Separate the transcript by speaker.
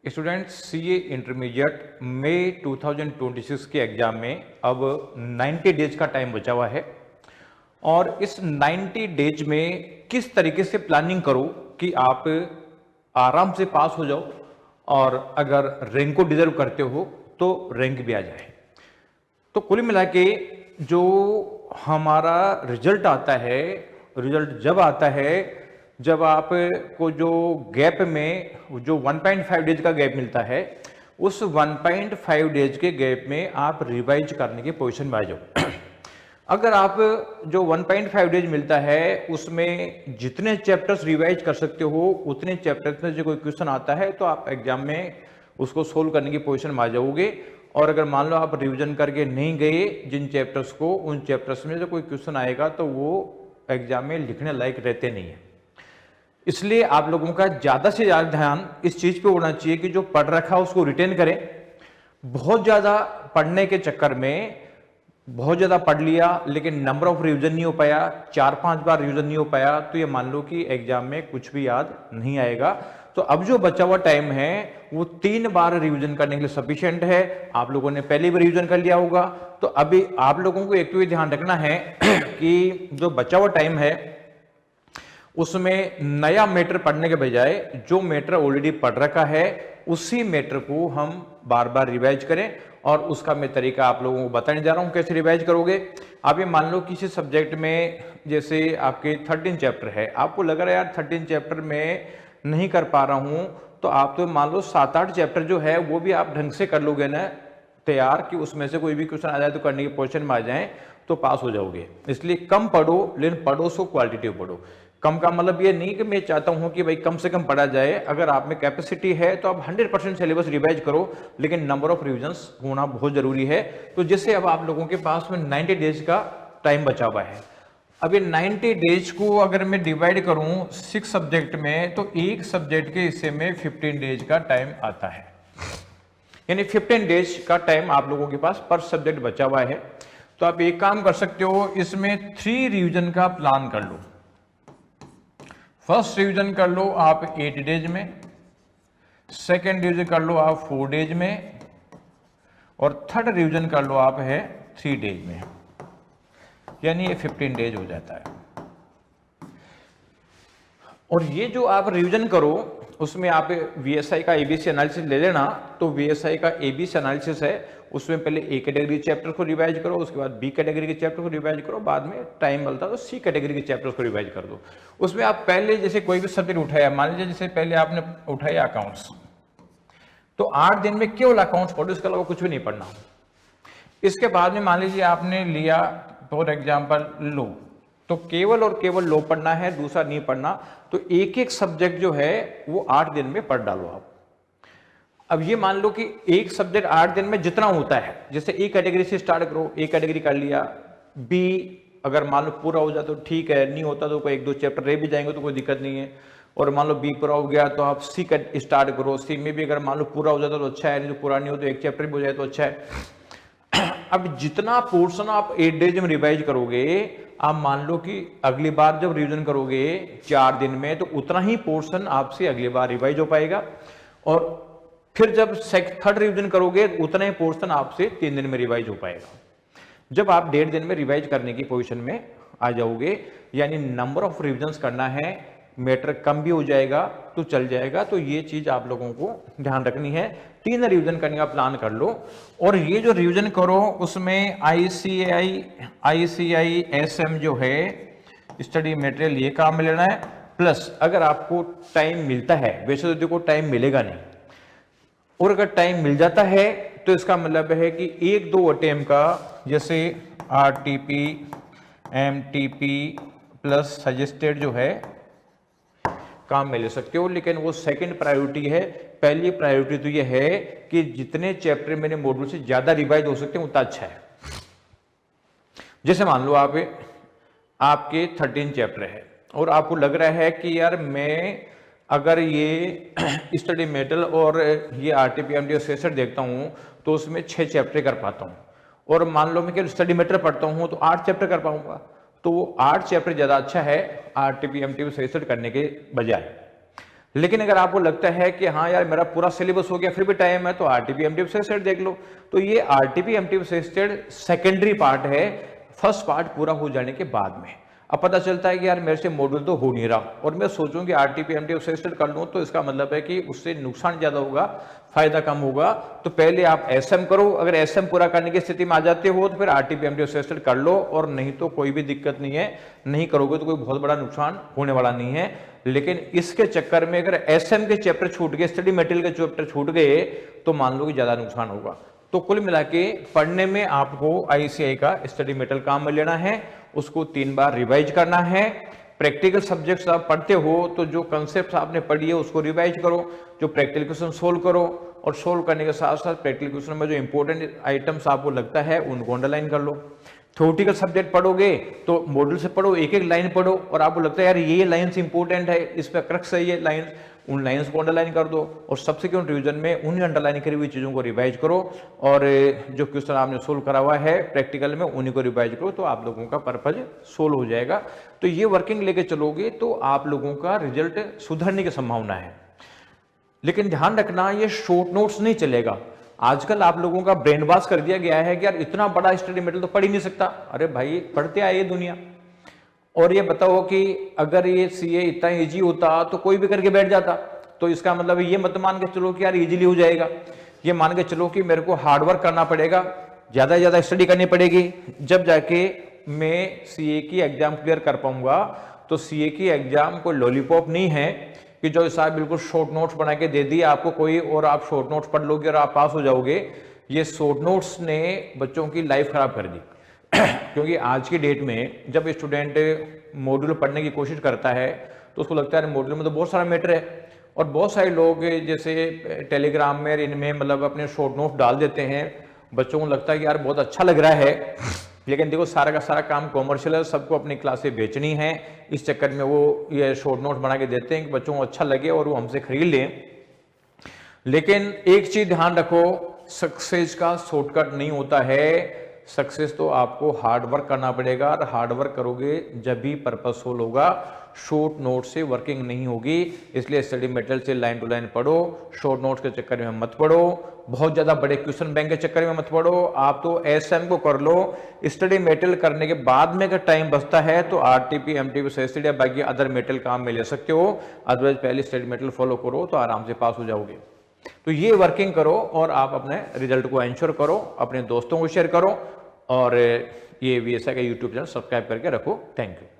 Speaker 1: Students CA intermediate मई 2026 के exam में अब 90 डेज का टाइम बचा हुआ है और इस 90 डेज में किस तरीके से प्लानिंग करो कि आप आराम से पास हो जाओ और अगर रैंक को डिजर्व करते हो तो रैंक भी आ जाए। तो कुल मिला के जो हमारा रिजल्ट आता है, रिजल्ट जब आता है जब आपको जो गैप में जो 1.5 डेज का गैप मिलता है, उस 1.5 डेज के गैप में आप रिवाइज करने की पोजीशन में आ जाओ। अगर आप जो 1.5 डेज मिलता है उसमें जितने चैप्टर्स रिवाइज कर सकते हो उतने चैप्टर्स में जो कोई क्वेश्चन आता है तो आप एग्जाम में उसको सोल्व करने की पोजीशन में आ जाओगे। और अगर मान लो आप रिवीजन करके नहीं गए जिन चैप्टर्स को, उन चैप्टर्स में जो कोई क्वेश्चन आएगा तो वो एग्जाम में लिखने लायक रहते नहीं है। इसलिए आप लोगों का ज्यादा से ज्यादा ध्यान इस चीज पे होना चाहिए कि जो पढ़ रखा है उसको रिटेन करें। बहुत ज्यादा पढ़ने के चक्कर में बहुत ज्यादा पढ़ लिया लेकिन नंबर ऑफ रिवीजन नहीं हो पाया, 4-5 बार रिवीजन नहीं हो पाया, तो ये मान लो कि एग्जाम में कुछ भी याद नहीं आएगा। तो अब जो बचा हुआ टाइम है वो 3 बार रिवीजन करने के लिए सफिशिएंट है। आप लोगों ने पहले भी रिवीजन कर लिया होगा, तो अभी आप लोगों को एक तो ये ध्यान रखना है कि जो बचा हुआ टाइम है उसमें नया मैटर पढ़ने के बजाय जो मैटर ऑलरेडी पढ़ रखा है उसी मैटर को हम बार बार रिवाइज करें। और उसका मैं तरीका आप लोगों को बताने जा रहा हूं कैसे रिवाइज करोगे। आप ये मान लो किसी सब्जेक्ट में जैसे आपके 13 चैप्टर है, आपको लग रहा है यार 13 चैप्टर में नहीं कर पा रहा हूं, तो आप तो मान लो 7-8 चैप्टर जो है वो भी आप ढंग से कर लोगे ना तैयार, कि उसमें से कोई भी क्वेश्चन आ जाए तो करने की पोजीशन में आ जाए तो पास हो जाओगे। इसलिए कम पढ़ो लेकिन पढ़ो सो क्वालिटेटिव पढ़ो। कम का मतलब ये नहीं कि मैं चाहता हूं कि भाई कम से कम पढ़ा जाए, अगर आप में कैपेसिटी है तो आप 100% सिलेबस रिवाइज करो, लेकिन नंबर ऑफ रिविजन्स होना बहुत जरूरी है। तो जिससे अब आप लोगों के पास में 90 डेज का टाइम बचा हुआ है। अब ये 90 डेज को अगर मैं डिवाइड करूं 6 सब्जेक्ट में तो एक सब्जेक्ट के हिस्से में 15 डेज का टाइम आता है, यानी 15 डेज का टाइम आप लोगों के पास पर सब्जेक्ट बचा हुआ है। तो आप एक काम कर सकते हो, इसमें 3 रिवीजन का प्लान कर लो। फर्स्ट रिवीजन कर लो आप 8 डेज में, सेकेंड रिवीजन कर लो आप 4 डेज में, और थर्ड रिवीजन कर लो आप है 3 डेज में, यानी ये 15 डेज हो जाता है। और ये जो आप रिवीजन करो उसमें आप वीएसआई का एबीसी एनालिसिस ले लेना। तो वीएसआई का एबीसी एनालिसिस है, उसमें पहले ए कैटेगरी चैप्टर को रिवाइज करो, उसके बाद बी कैटेगरी के चैप्टर को रिवाइज करो, बाद में टाइम मिलता तो सी कैटेगरी के चैप्टर को रिवाइज कर दो। उसमें आप पहले जैसे कोई भी सब्जेक्ट उठाया, मान लीजिए जैसे पहले आपने उठाया अकाउंट्स, तो 8 दिन में केवल अकाउंट्स पढ़ो, इसके अलावा कुछ भी नहीं पढ़ना। इसके बाद में मान लीजिए आपने लिया फॉर एग्जाम्पल लो, तो केवल और केवल लो पढ़ना है, दूसरा नहीं पढ़ना। तो एक एक सब्जेक्ट जो है वो 8 दिन में पढ़ डालो आप। अब ये मान लो कि एक सब्जेक्ट 8 दिन में जितना होता है, जैसे ए कैटेगरी से स्टार्ट करो, ए कैटेगरी कर लिया, बी अगर मान लो पूरा हो जाए तो ठीक है, नहीं होता तो कोई 1-2 चैप्टर रह भी जाएंगे तो कोई दिक्कत नहीं है। और मान लो बी पूरा हो गया तो आप सी का स्टार्ट करो, सी में भी अगर मान लो पूरा हो जाता तो अच्छा है, नहीं तो पूरा नहीं हो तो एक चैप्टर भी हो जाए तो अच्छा है। अब जितना पोर्शन आप 8 डेज में रिवाइज करोगे, आप मान लो कि अगली बार जब रिवीजन करोगे 4 दिन में, तो उतना ही पोर्शन आपसे अगली बार रिवाइज हो पाएगा। और फिर जब थर्ड रिवीजन करोगे उतना ही पोर्शन आपसे 3 दिन में रिवाइज हो पाएगा। जब आप 1.5 दिन में रिवाइज करने की पोजीशन में आ जाओगे, यानी नंबर ऑफ रिवीजन्स करना है, मैटर कम भी हो जाएगा तो चल जाएगा। तो ये चीज आप लोगों को ध्यान रखनी है, 3 रिवीजन करने का प्लान कर लो। और ये जो रिवीजन करो उसमें आईसीआई एसएम जो है स्टडी मटेरियल, ये काम में लेना है। प्लस अगर आपको टाइम मिलता है, वैसे तो देखो टाइम मिलेगा नहीं, और अगर टाइम मिल जाता है तो इसका मतलब है कि 1-2 अटेम्प्ट का, जैसे आरटीपी एमटीपी प्लस सजेस्टेड जो है काम में ले सकते हो, लेकिन वो सेकंड प्रायोरिटी है। पहली प्रायोरिटी तो ये है कि जितने चैप्टर मेरे मॉड्यूल से ज्यादा रिवाइज हो सकते हैं उतना अच्छा है। जैसे मान लो आपके 13 चैप्टर है और आपको लग रहा है कि यार मैं अगर ये स्टडी मेटल और ये आरटीपी एमटी सेशन देखता हूं तो उसमें 6 चैप्टर कर पाता हूं, और मान लो मैं केवल स्टडी मेटल पढ़ता हूं तो 8 चैप्टर कर पाऊंगा, तो वो 8 चैप्टर ज्यादा अच्छा है आरटीपी एमटी सेशन करने के बजाय। लेकिन अगर आपको लगता है कि हाँ यार मेरा पूरा सिलेबस हो गया फिर भी टाइम है, तो आरटीपी एमटीपी सेस्टेड देख लो। तो ये आरटीपी एमटीपी सेस्टेड सेकेंडरी पार्ट है, फर्स्ट पार्ट पूरा हो जाने के बाद में। अब पता चलता है कि यार मेरे से मॉड्यूल तो हो नहीं रहा और मैं सोचूं कि आरटीपी एमटीपी सेस्टेड कर लूं, तो इसका मतलब है कि उससे नुकसान ज्यादा होगा, फायदा कम होगा। तो पहले आप एसएम करो, अगर एसएम पूरा करने की स्थिति में आ जाते हो तो फिर आरटीपी एमटीपी सेस्टेड कर लो, और नहीं तो कोई भी दिक्कत नहीं है, नहीं करोगे तो कोई बहुत बड़ा नुकसान होने वाला नहीं है। लेकिन इसके चक्कर में अगर एसएम के चैप्टर छूट गए, स्टडी मटेरियल के चैप्टर छूट गए, तो मान लो कि ज्यादा नुकसान होगा। तो कुल मिला के पढ़ने में आपको आईसीआई का स्टडी मटेरियल काम में लेना है, उसको 3 बार रिवाइज करना है। प्रैक्टिकल सब्जेक्ट्स आप पढ़ते हो तो जो कंसेप्ट आपने पढ़ी है उसको रिवाइज करो, जो प्रैक्टिकल क्वेश्चन सोल्व करो, और सोल्व करने के साथ साथ प्रैक्टिकल क्वेश्चन में जो इंपॉर्टेंट आइटम्स आपको लगता है उनको अंडरलाइन कर लो। थ्योरेटिकल सब्जेक्ट पढ़ोगे तो मॉड्यूल से पढ़ो, एक एक लाइन पढ़ो, और आपको लगता है यार ये लाइन्स इंपॉर्टेंट है, इस पर क्रक्स है ये लाइन, उन लाइन्स को अंडरलाइन कर दो, और सब्सिक्वेंट रिवीजन में उन्हीं अंडरलाइन करी हुई चीज़ों को रिवाइज करो, और जो क्वेश्चन आपने सोल्व करा हुआ है प्रैक्टिकल में उन्हीं को रिवाइज करो, तो आप लोगों का पर्पज सोल्व हो जाएगा। तो ये वर्किंग लेके चलोगे तो आप लोगों का रिजल्ट सुधरने की संभावना है। लेकिन ध्यान रखना, ये शॉर्ट नोट्स नहीं चलेगा। आजकल आप लोगों का ब्रेन वॉश कर दिया गया है कि यार इतना बड़ा स्टडी मटेरियल तो पढ़ ही नहीं सकता। अरे भाई पढ़ते आए ये दुनिया, और ये बताओ कि अगर ये सीए इतना इजी होता तो कोई भी करके बैठ जाता। तो इसका मतलब ये मत मान के चलो कि यार इजीली हो जाएगा, ये मान के चलो कि मेरे को हार्डवर्क करना पड़ेगा, ज्यादा से ज्यादा स्टडी करनी पड़ेगी, जब जाके मैं सीए की एग्जाम क्लियर कर पाऊंगा। तो सीए की एग्जाम कोई लॉलीपॉप नहीं है कि जो साहब बिल्कुल शॉर्ट नोट्स बना के दे दिए आपको कोई, और आप शॉर्ट नोट्स पढ़ लोगे और आप पास हो जाओगे। ये शॉर्ट नोट्स ने बच्चों की लाइफ खराब कर दी क्योंकि आज की डेट में जब स्टूडेंट मॉड्यूल पढ़ने की कोशिश करता है तो उसको लगता है मॉड्यूल में तो बहुत सारा मैटर है, और बहुत सारे लोग जैसे टेलीग्राम में इनमें मतलब अपने शॉर्ट नोट्स डाल देते हैं। बच्चों को लगता है कि यार बहुत अच्छा लग रहा है, लेकिन देखो सारा का सारा काम कॉमर्शियल है, सबको अपनी क्लासें बेचनी है, इस चक्कर में वो ये शॉर्ट नोट बना के देते हैं कि बच्चों को अच्छा लगे और वो हमसे खरीद लें। लेकिन एक चीज ध्यान रखो, सक्सेस का शॉर्टकट नहीं होता है। सक्सेस तो आपको हार्ड वर्क करना पड़ेगा, और हार्ड वर्क करोगे जब भी पर्पसफुल होगा। शॉर्ट नोट से वर्किंग नहीं होगी, इसलिए स्टडी मटेरियल से लाइन टू लाइन पढ़ो, शॉर्ट नोट्स के चक्कर में मत पढ़ो, बहुत ज्यादा बड़े क्वेश्चन बैंक के चक्कर में मत पढ़ो। आप तो एसएम को कर लो, स्टडी मटेरियल करने के बाद में अगर टाइम बचता है तो आरटीपी एमटीपी सेस्टेड या बाकी अदर मटेरियल काम में ले सकते हो, अदरवाइज पहले स्टडी मटेरियल फॉलो करो तो आराम से पास हो जाओगे। तो ये वर्किंग करो और आप अपने रिजल्ट को एंश्योर करो, अपने दोस्तों को शेयर करो, और ये वीएसआई का यूट्यूब चैनल सब्सक्राइब करके रखो। Thank you.